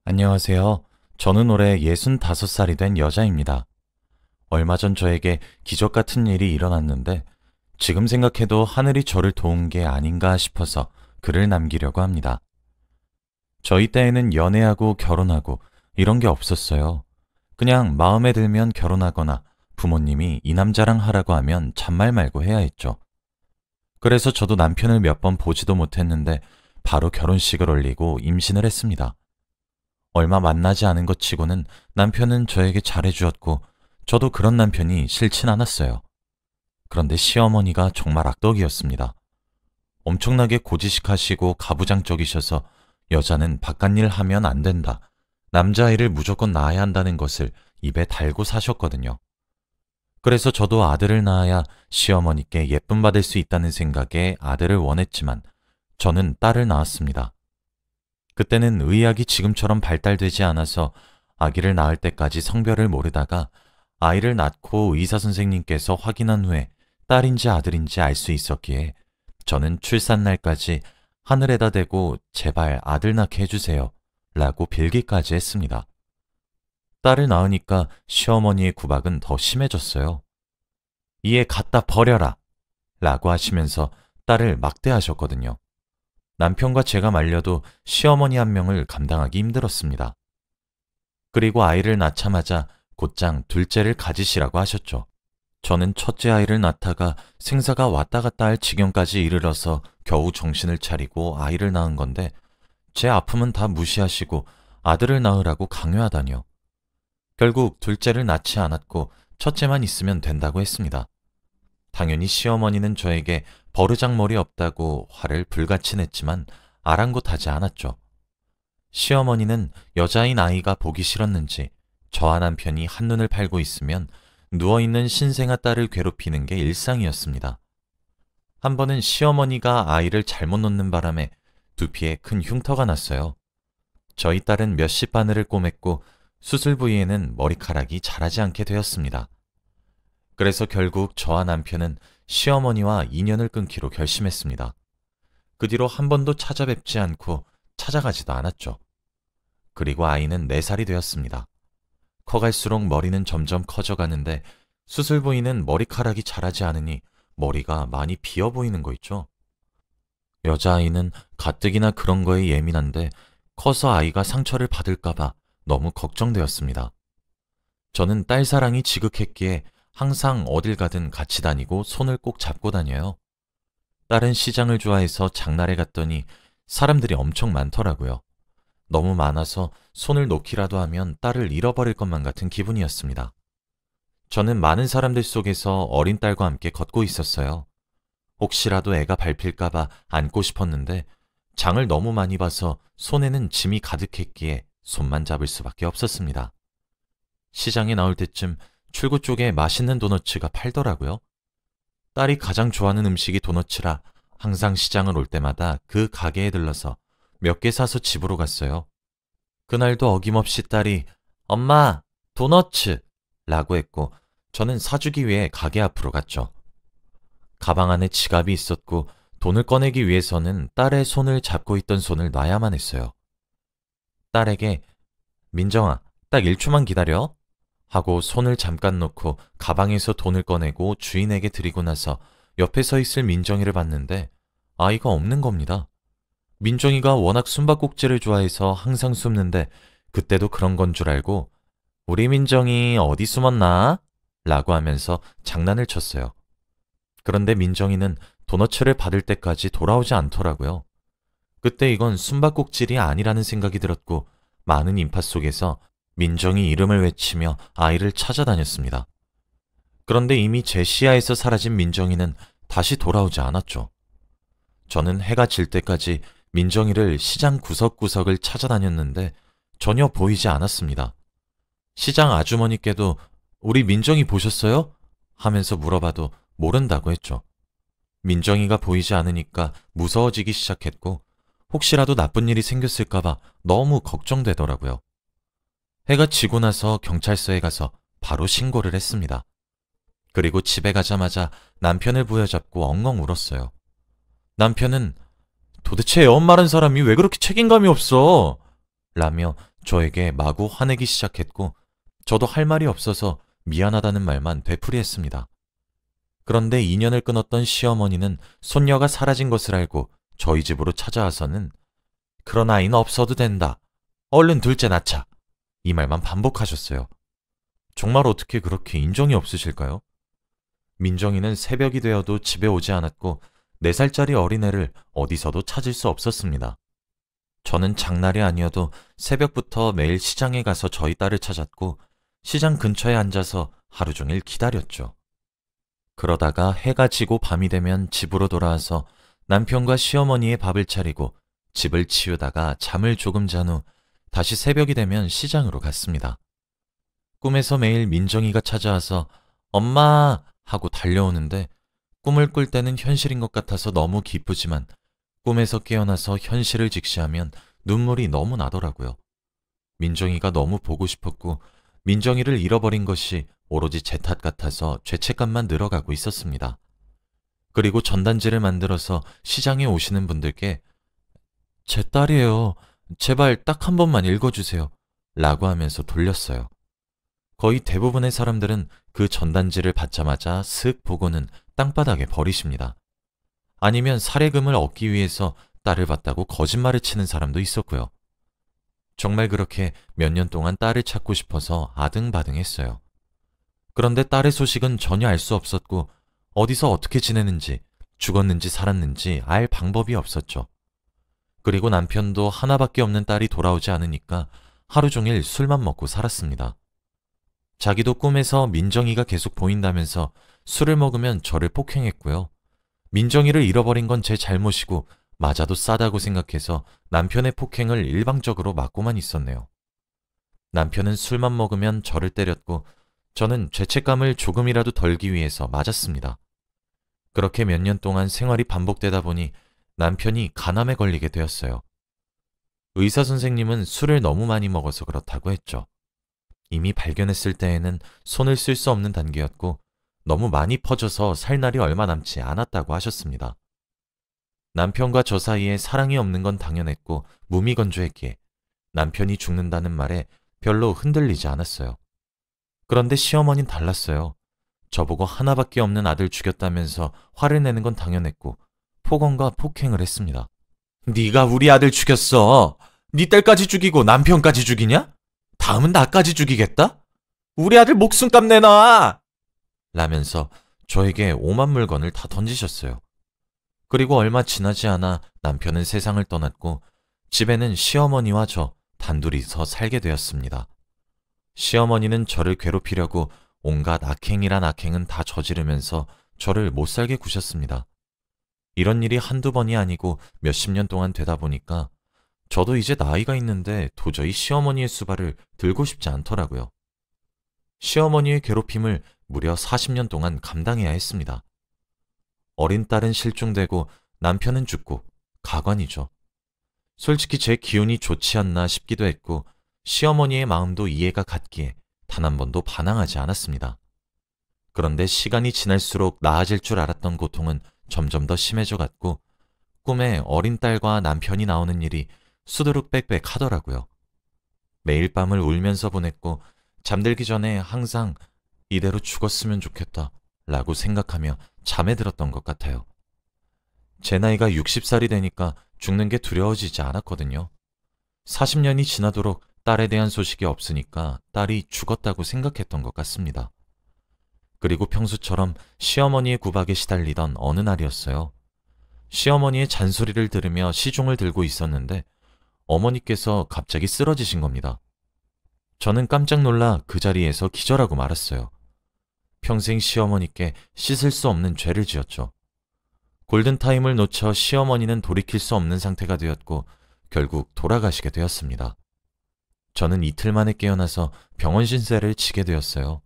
안녕하세요. 저는 올해 65살이 된 여자입니다. 얼마 전 저에게 기적 같은 일이 일어났는데 지금 생각해도 하늘이 저를 도운 게 아닌가 싶어서 글을 남기려고 합니다. 저희 때에는 연애하고 결혼하고 이런 게 없었어요. 그냥 마음에 들면 결혼하거나 부모님이 이 남자랑 하라고 하면 잔말 말고 해야 했죠. 그래서 저도 남편을 몇 번 보지도 못했는데 바로 결혼식을 올리고 임신을 했습니다. 얼마 만나지 않은 것 치고는 남편은 저에게 잘해주었고 저도 그런 남편이 싫진 않았어요. 그런데 시어머니가 정말 악덕이었습니다. 엄청나게 고지식하시고 가부장적이셔서 여자는 바깥일 하면 안 된다. 남자아이를 무조건 낳아야 한다는 것을 입에 달고 사셨거든요. 그래서 저도 아들을 낳아야 시어머니께 예쁨 받을 수 있다는 생각에 아들을 원했지만 저는 딸을 낳았습니다. 그때는 의학이 지금처럼 발달되지 않아서 아기를 낳을 때까지 성별을 모르다가 아이를 낳고 의사 선생님께서 확인한 후에 딸인지 아들인지 알 수 있었기에 저는 출산날까지 하늘에다 대고 제발 아들 낳게 해주세요 라고 빌기까지 했습니다. 딸을 낳으니까 시어머니의 구박은 더 심해졌어요. 이에 갖다 버려라 라고 하시면서 딸을 막대하셨거든요. 남편과 제가 말려도 시어머니 한 명을 감당하기 힘들었습니다. 그리고 아이를 낳자마자 곧장 둘째를 가지시라고 하셨죠. 저는 첫째 아이를 낳다가 생사가 왔다 갔다 할 지경까지 이르러서 겨우 정신을 차리고 아이를 낳은 건데 제 아픔은 다 무시하시고 아들을 낳으라고 강요하다니요. 결국 둘째를 낳지 않았고 첫째만 있으면 된다고 했습니다. 당연히 시어머니는 저에게 버르장머리 없다고 화를 불같이 냈지만 아랑곳하지 않았죠. 시어머니는 여자인 아이가 보기 싫었는지 저와 남편이 한눈을 팔고 있으면 누워있는 신생아 딸을 괴롭히는 게 일상이었습니다. 한 번은 시어머니가 아이를 잘못 놓는 바람에 두피에 큰 흉터가 났어요. 저희 딸은 몇십 바늘을 꼬맸고 수술 부위에는 머리카락이 자라지 않게 되었습니다. 그래서 결국 저와 남편은 시어머니와 인연을 끊기로 결심했습니다. 그 뒤로 한 번도 찾아뵙지 않고 찾아가지도 않았죠. 그리고 아이는 4살이 되었습니다. 커갈수록 머리는 점점 커져가는데 수술 부위는 머리카락이 자라지 않으니 머리가 많이 비어 보이는 거 있죠. 여자아이는 가뜩이나 그런 거에 예민한데 커서 아이가 상처를 받을까봐 너무 걱정되었습니다. 저는 딸 사랑이 지극했기에 항상 어딜 가든 같이 다니고 손을 꼭 잡고 다녀요. 딸은 시장을 좋아해서 장날에 갔더니 사람들이 엄청 많더라고요. 너무 많아서 손을 놓기라도 하면 딸을 잃어버릴 것만 같은 기분이었습니다. 저는 많은 사람들 속에서 어린 딸과 함께 걷고 있었어요. 혹시라도 애가 밟힐까봐 안고 싶었는데 장을 너무 많이 봐서 손에는 짐이 가득했기에 손만 잡을 수밖에 없었습니다. 시장에 나올 때쯤 출구 쪽에 맛있는 도너츠가 팔더라고요. 딸이 가장 좋아하는 음식이 도너츠라 항상 시장을 올 때마다 그 가게에 들러서 몇 개 사서 집으로 갔어요. 그날도 어김없이 딸이 엄마, 도너츠! 라고 했고 저는 사주기 위해 가게 앞으로 갔죠. 가방 안에 지갑이 있었고 돈을 꺼내기 위해서는 딸의 손을 잡고 있던 손을 놔야만 했어요. 딸에게 민정아, 딱 1초만 기다려 하고 손을 잠깐 놓고 가방에서 돈을 꺼내고 주인에게 드리고 나서 옆에 서 있을 민정이를 봤는데 아이가 없는 겁니다. 민정이가 워낙 숨바꼭질을 좋아해서 항상 숨는데 그때도 그런 건 줄 알고 우리 민정이 어디 숨었나? 라고 하면서 장난을 쳤어요. 그런데 민정이는 도너츠를 받을 때까지 돌아오지 않더라고요. 그때 이건 숨바꼭질이 아니라는 생각이 들었고 많은 인파 속에서 민정이 이름을 외치며 아이를 찾아다녔습니다. 그런데 이미 제 시야에서 사라진 민정이는 다시 돌아오지 않았죠. 저는 해가 질 때까지 민정이를 시장 구석구석을 찾아다녔는데 전혀 보이지 않았습니다. 시장 아주머니께도 우리 민정이 보셨어요? 하면서 물어봐도 모른다고 했죠. 민정이가 보이지 않으니까 무서워지기 시작했고 혹시라도 나쁜 일이 생겼을까봐 너무 걱정되더라고요. 해가 지고 나서 경찰서에 가서 바로 신고를 했습니다. 그리고 집에 가자마자 남편을 부여잡고 엉엉 울었어요. 남편은 도대체 애 엄마란 사람이 왜 그렇게 책임감이 없어? 라며 저에게 마구 화내기 시작했고 저도 할 말이 없어서 미안하다는 말만 되풀이했습니다. 그런데 인연을 끊었던 시어머니는 손녀가 사라진 것을 알고 저희 집으로 찾아와서는 그런 아이는 없어도 된다. 얼른 둘째 낳자. 이 말만 반복하셨어요. 정말 어떻게 그렇게 인정이 없으실까요? 민정이는 새벽이 되어도 집에 오지 않았고 4살짜리 어린애를 어디서도 찾을 수 없었습니다. 저는 장날이 아니어도 새벽부터 매일 시장에 가서 저희 딸을 찾았고 시장 근처에 앉아서 하루 종일 기다렸죠. 그러다가 해가 지고 밤이 되면 집으로 돌아와서 남편과 시어머니의 밥을 차리고 집을 치우다가 잠을 조금 잔 후 다시 새벽이 되면 시장으로 갔습니다. 꿈에서 매일 민정이가 찾아와서 엄마 하고 달려오는데 꿈을 꿀 때는 현실인 것 같아서 너무 기쁘지만 꿈에서 깨어나서 현실을 직시하면 눈물이 너무 나더라고요. 민정이가 너무 보고 싶었고 민정이를 잃어버린 것이 오로지 제 탓 같아서 죄책감만 늘어가고 있었습니다. 그리고 전단지를 만들어서 시장에 오시는 분들께 제 딸이에요. 제발 딱 한 번만 읽어주세요. 라고 하면서 돌렸어요. 거의 대부분의 사람들은 그 전단지를 받자마자 슥 보고는 땅바닥에 버리십니다. 아니면 사례금을 얻기 위해서 딸을 봤다고 거짓말을 치는 사람도 있었고요. 정말 그렇게 몇 년 동안 딸을 찾고 싶어서 아등바등했어요. 그런데 딸의 소식은 전혀 알 수 없었고 어디서 어떻게 지내는지 죽었는지 살았는지 알 방법이 없었죠. 그리고 남편도 하나밖에 없는 딸이 돌아오지 않으니까 하루 종일 술만 먹고 살았습니다. 자기도 꿈에서 민정이가 계속 보인다면서 술을 먹으면 저를 폭행했고요. 민정이를 잃어버린 건 제 잘못이고 맞아도 싸다고 생각해서 남편의 폭행을 일방적으로 막고만 있었네요. 남편은 술만 먹으면 저를 때렸고 저는 죄책감을 조금이라도 덜기 위해서 맞았습니다. 그렇게 몇 년 동안 생활이 반복되다 보니 남편이 간암에 걸리게 되었어요. 의사 선생님은 술을 너무 많이 먹어서 그렇다고 했죠. 이미 발견했을 때에는 손을 쓸 수 없는 단계였고 너무 많이 퍼져서 살 날이 얼마 남지 않았다고 하셨습니다. 남편과 저 사이에 사랑이 없는 건 당연했고 무미건조했기에 남편이 죽는다는 말에 별로 흔들리지 않았어요. 그런데 시어머니는 달랐어요. 저보고 하나밖에 없는 아들 죽였다면서 화를 내는 건 당연했고 폭언과 폭행을 했습니다. 네가 우리 아들 죽였어. 네 딸까지 죽이고 남편까지 죽이냐? 다음은 나까지 죽이겠다? 우리 아들 목숨값 내놔! 라면서 저에게 오만 물건을 다 던지셨어요. 그리고 얼마 지나지 않아 남편은 세상을 떠났고 집에는 시어머니와 저 단둘이서 살게 되었습니다. 시어머니는 저를 괴롭히려고 온갖 악행이란 악행은 다 저지르면서 저를 못살게 구셨습니다. 이런 일이 한두 번이 아니고 몇십 년 동안 되다 보니까 저도 이제 나이가 있는데 도저히 시어머니의 수발을 들고 싶지 않더라고요. 시어머니의 괴롭힘을 무려 40년 동안 감당해야 했습니다. 어린 딸은 실종되고 남편은 죽고 가관이죠. 솔직히 제 기운이 좋지 않나 싶기도 했고 시어머니의 마음도 이해가 갔기에 단 한 번도 반항하지 않았습니다. 그런데 시간이 지날수록 나아질 줄 알았던 고통은 점점 더 심해져 갔고 꿈에 어린 딸과 남편이 나오는 일이 수두룩빽빽 하더라고요. 매일 밤을 울면서 보냈고 잠들기 전에 항상 이대로 죽었으면 좋겠다 라고 생각하며 잠에 들었던 것 같아요. 제 나이가 60살이 되니까 죽는 게 두려워지지 않았거든요. 40년이 지나도록 딸에 대한 소식이 없으니까 딸이 죽었다고 생각했던 것 같습니다. 그리고 평소처럼 시어머니의 구박에 시달리던 어느 날이었어요. 시어머니의 잔소리를 들으며 시종을 들고 있었는데 어머니께서 갑자기 쓰러지신 겁니다. 저는 깜짝 놀라 그 자리에서 기절하고 말았어요. 평생 시어머니께 씻을 수 없는 죄를 지었죠. 골든타임을 놓쳐 시어머니는 돌이킬 수 없는 상태가 되었고 결국 돌아가시게 되었습니다. 저는 이틀 만에 깨어나서 병원 신세를 지게 되었어요.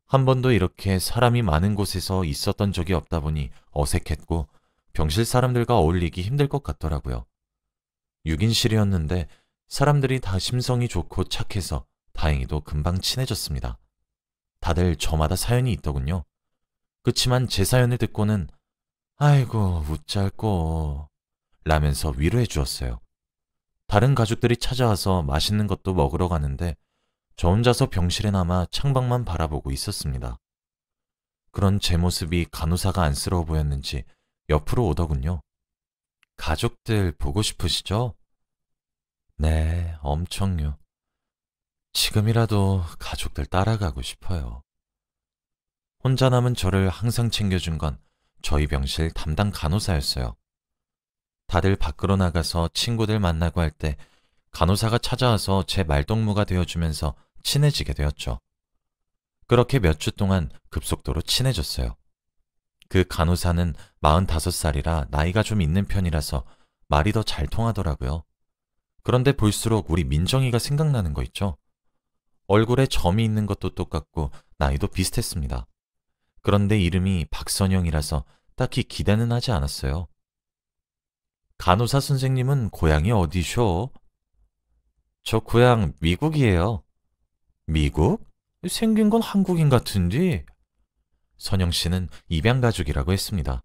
한 번도 이렇게 사람이 많은 곳에서 있었던 적이 없다 보니 어색했고 병실 사람들과 어울리기 힘들 것 같더라고요. 6인실이었는데 사람들이 다 심성이 좋고 착해서 다행히도 금방 친해졌습니다. 다들 저마다 사연이 있더군요. 그치만 제 사연을 듣고는 아이고 웃잘꼬 라면서 위로해 주었어요. 다른 가족들이 찾아와서 맛있는 것도 먹으러 가는데 저 혼자서 병실에 남아 창밖만 바라보고 있었습니다. 그런 제 모습이 간호사가 안쓰러워 보였는지 옆으로 오더군요. 가족들 보고 싶으시죠? 네, 엄청요. 지금이라도 가족들 따라가고 싶어요. 혼자 남은 저를 항상 챙겨준 건 저희 병실 담당 간호사였어요. 다들 밖으로 나가서 친구들 만나고 할 때 간호사가 찾아와서 제 말동무가 되어주면서 친해지게 되었죠. 그렇게 몇 주 동안 급속도로 친해졌어요. 그 간호사는 45살이라 나이가 좀 있는 편이라서 말이 더 잘 통하더라고요. 그런데 볼수록 우리 민정이가 생각나는 거 있죠? 얼굴에 점이 있는 것도 똑같고 나이도 비슷했습니다. 그런데 이름이 박선영이라서 딱히 기대는 하지 않았어요. 간호사 선생님은 고향이 어디쇼? 저 고향 미국이에요. 미국? 생긴 건 한국인 같은데? 선영 씨는 입양 가족이라고 했습니다.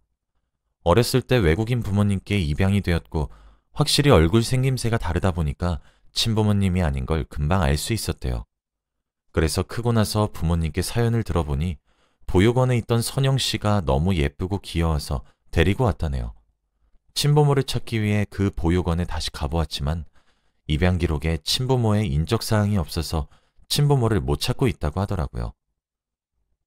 어렸을 때 외국인 부모님께 입양이 되었고 확실히 얼굴 생김새가 다르다 보니까 친부모님이 아닌 걸 금방 알 수 있었대요. 그래서 크고 나서 부모님께 사연을 들어보니 보육원에 있던 선영 씨가 너무 예쁘고 귀여워서 데리고 왔다네요. 친부모를 찾기 위해 그 보육원에 다시 가보았지만 입양 기록에 친부모의 인적사항이 없어서 친부모를 못 찾고 있다고 하더라고요.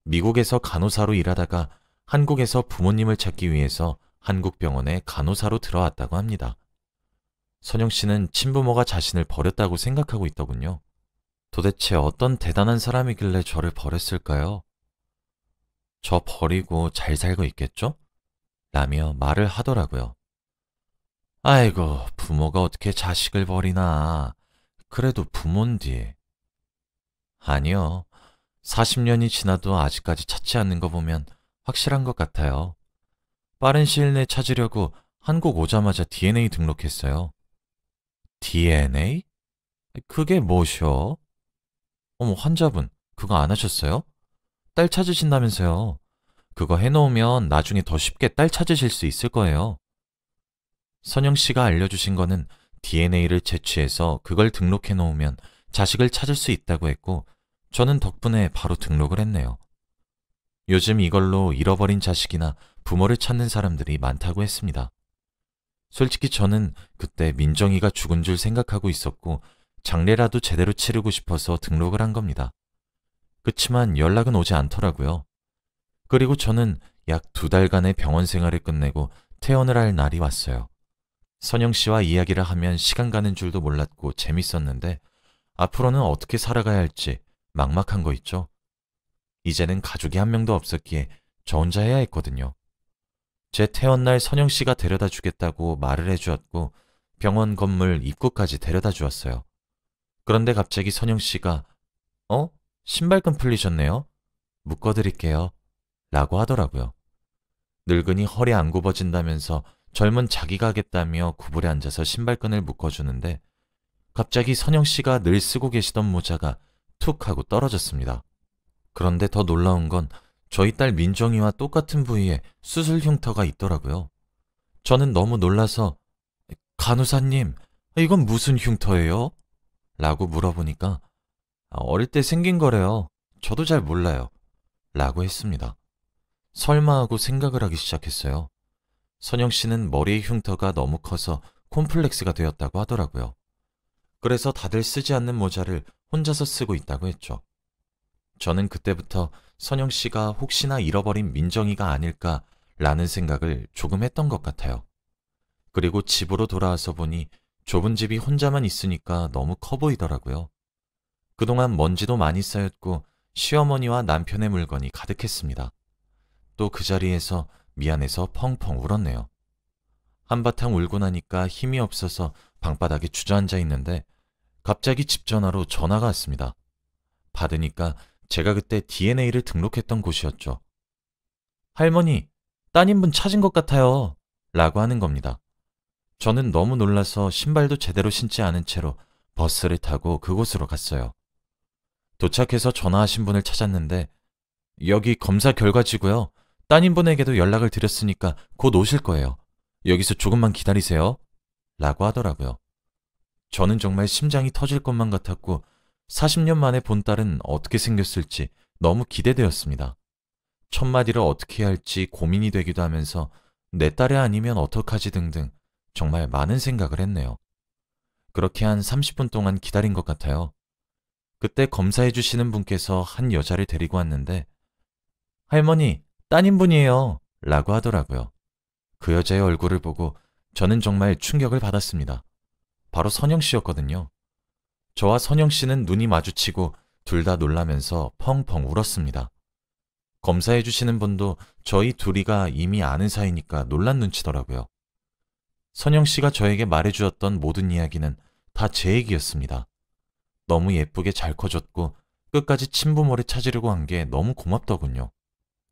미국에서 간호사로 일하다가 한국에서 부모님을 찾기 위해서 한국 병원에 간호사로 들어왔다고 합니다. 선영 씨는 친부모가 자신을 버렸다고 생각하고 있더군요. 도대체 어떤 대단한 사람이길래 저를 버렸을까요? 저 버리고 잘 살고 있겠죠? 라며 말을 하더라고요. 아이고, 부모가 어떻게 자식을 버리나. 그래도 부모인디. 아니요. 40년이 지나도 아직까지 찾지 않는 거 보면 확실한 것 같아요. 빠른 시일 내에 찾으려고 한국 오자마자 DNA 등록했어요. DNA? 그게 뭐셔? 어머, 환자분, 그거 안 하셨어요? 딸 찾으신다면서요. 그거 해놓으면 나중에 더 쉽게 딸 찾으실 수 있을 거예요. 선영 씨가 알려주신 거는 DNA를 채취해서 그걸 등록해 놓으면 자식을 찾을 수 있다고 했고, 저는 덕분에 바로 등록을 했네요. 요즘 이걸로 잃어버린 자식이나 부모를 찾는 사람들이 많다고 했습니다. 솔직히 저는 그때 민정이가 죽은 줄 생각하고 있었고, 장례라도 제대로 치르고 싶어서 등록을 한 겁니다. 그치만 연락은 오지 않더라고요. 그리고 저는 약 2달간의 병원 생활을 끝내고 퇴원을 할 날이 왔어요. 선영 씨와 이야기를 하면 시간 가는 줄도 몰랐고 재밌었는데 앞으로는 어떻게 살아가야 할지 막막한 거 있죠. 이제는 가족이 한 명도 없었기에 저 혼자 해야 했거든요. 제 퇴원날 선영 씨가 데려다 주겠다고 말을 해주었고 병원 건물 입구까지 데려다 주었어요. 그런데 갑자기 선영 씨가 신발끈 풀리셨네요. 묶어드릴게요. 라고 하더라고요. 늙은이 허리 안 굽어진다면서 젊은 자기가 하겠다며 구불에 앉아서 신발끈을 묶어주는데 갑자기 선영 씨가 늘 쓰고 계시던 모자가 툭 하고 떨어졌습니다. 그런데 더 놀라운 건 저희 딸 민정이와 똑같은 부위에 수술 흉터가 있더라고요. 저는 너무 놀라서 간호사님, 이건 무슨 흉터예요? 라고 물어보니까 어릴 때 생긴 거래요. 저도 잘 몰라요. 라고 했습니다. 설마 하고 생각을 하기 시작했어요. 선영 씨는 머리의 흉터가 너무 커서 콤플렉스가 되었다고 하더라고요. 그래서 다들 쓰지 않는 모자를 혼자서 쓰고 있다고 했죠. 저는 그때부터 선영 씨가 혹시나 잃어버린 민정이가 아닐까라는 생각을 조금 했던 것 같아요. 그리고 집으로 돌아와서 보니 좁은 집이 혼자만 있으니까 너무 커 보이더라고요. 그동안 먼지도 많이 쌓였고 시어머니와 남편의 물건이 가득했습니다. 또 그 자리에서 미안해서 펑펑 울었네요. 한바탕 울고 나니까 힘이 없어서 방바닥에 주저앉아 있는데 갑자기 집 전화로 전화가 왔습니다. 받으니까 제가 그때 DNA를 등록했던 곳이었죠. 할머니, 따님분 찾은 것 같아요. 라고 하는 겁니다. 저는 너무 놀라서 신발도 제대로 신지 않은 채로 버스를 타고 그곳으로 갔어요. 도착해서 전화하신 분을 찾았는데 여기 검사 결과지고요. 따님분에게도 연락을 드렸으니까 곧 오실 거예요. 여기서 조금만 기다리세요. 라고 하더라고요. 저는 정말 심장이 터질 것만 같았고 40년 만에 본 딸은 어떻게 생겼을지 너무 기대되었습니다. 첫 마디를 어떻게 해야 할지 고민이 되기도 하면서 내 딸이 아니면 어떡하지 등등 정말 많은 생각을 했네요. 그렇게 한 30분 동안 기다린 것 같아요. 그때 검사해 주시는 분께서 한 여자를 데리고 왔는데 할머니, 따님분이에요 라고 하더라고요. 그 여자의 얼굴을 보고 저는 정말 충격을 받았습니다. 바로 선영 씨였거든요. 저와 선영 씨는 눈이 마주치고 둘 다 놀라면서 펑펑 울었습니다. 검사해 주시는 분도 저희 둘이가 이미 아는 사이니까 놀란 눈치더라고요. 선영 씨가 저에게 말해주었던 모든 이야기는 다 제 얘기였습니다. 너무 예쁘게 잘 커졌고 끝까지 친부모를 찾으려고 한 게 너무 고맙더군요.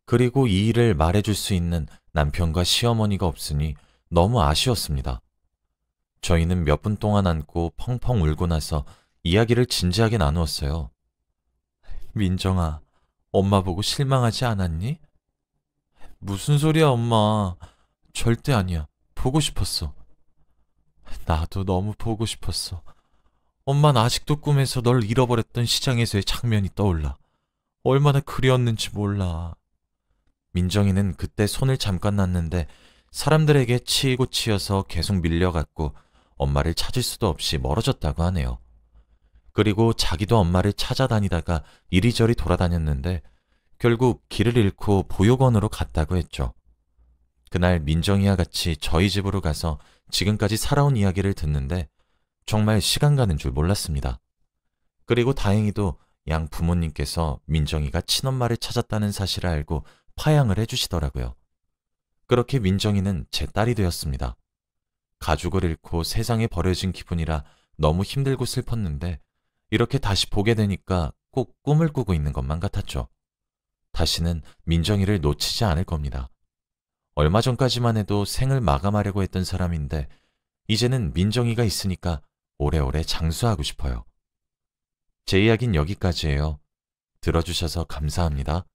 그리고 이 일을 말해줄 수 있는 남편과 시어머니가 없으니 너무 아쉬웠습니다. 저희는 몇 분 동안 안고 펑펑 울고 나서 이야기를 진지하게 나누었어요. 민정아, 엄마 보고 실망하지 않았니? 무슨 소리야, 엄마. 절대 아니야. 보고 싶었어. 나도 너무 보고 싶었어. 엄마는 아직도 꿈에서 널 잃어버렸던 시장에서의 장면이 떠올라. 얼마나 그리웠는지 몰라. 민정이는 그때 손을 잠깐 놨는데 사람들에게 치이고 치여서 계속 밀려갔고 엄마를 찾을 수도 없이 멀어졌다고 하네요. 그리고 자기도 엄마를 찾아다니다가 이리저리 돌아다녔는데 결국 길을 잃고 보육원으로 갔다고 했죠. 그날 민정이와 같이 저희 집으로 가서 지금까지 살아온 이야기를 듣는데 정말 시간 가는 줄 몰랐습니다. 그리고 다행히도 양 부모님께서 민정이가 친엄마를 찾았다는 사실을 알고 파양을 해주시더라고요. 그렇게 민정이는 제 딸이 되었습니다. 가족을 잃고 세상에 버려진 기분이라 너무 힘들고 슬펐는데 이렇게 다시 보게 되니까 꼭 꿈을 꾸고 있는 것만 같았죠. 다시는 민정이를 놓치지 않을 겁니다. 얼마 전까지만 해도 생을 마감하려고 했던 사람인데 이제는 민정이가 있으니까 오래오래 장수하고 싶어요. 제 이야기는 여기까지예요. 들어주셔서 감사합니다.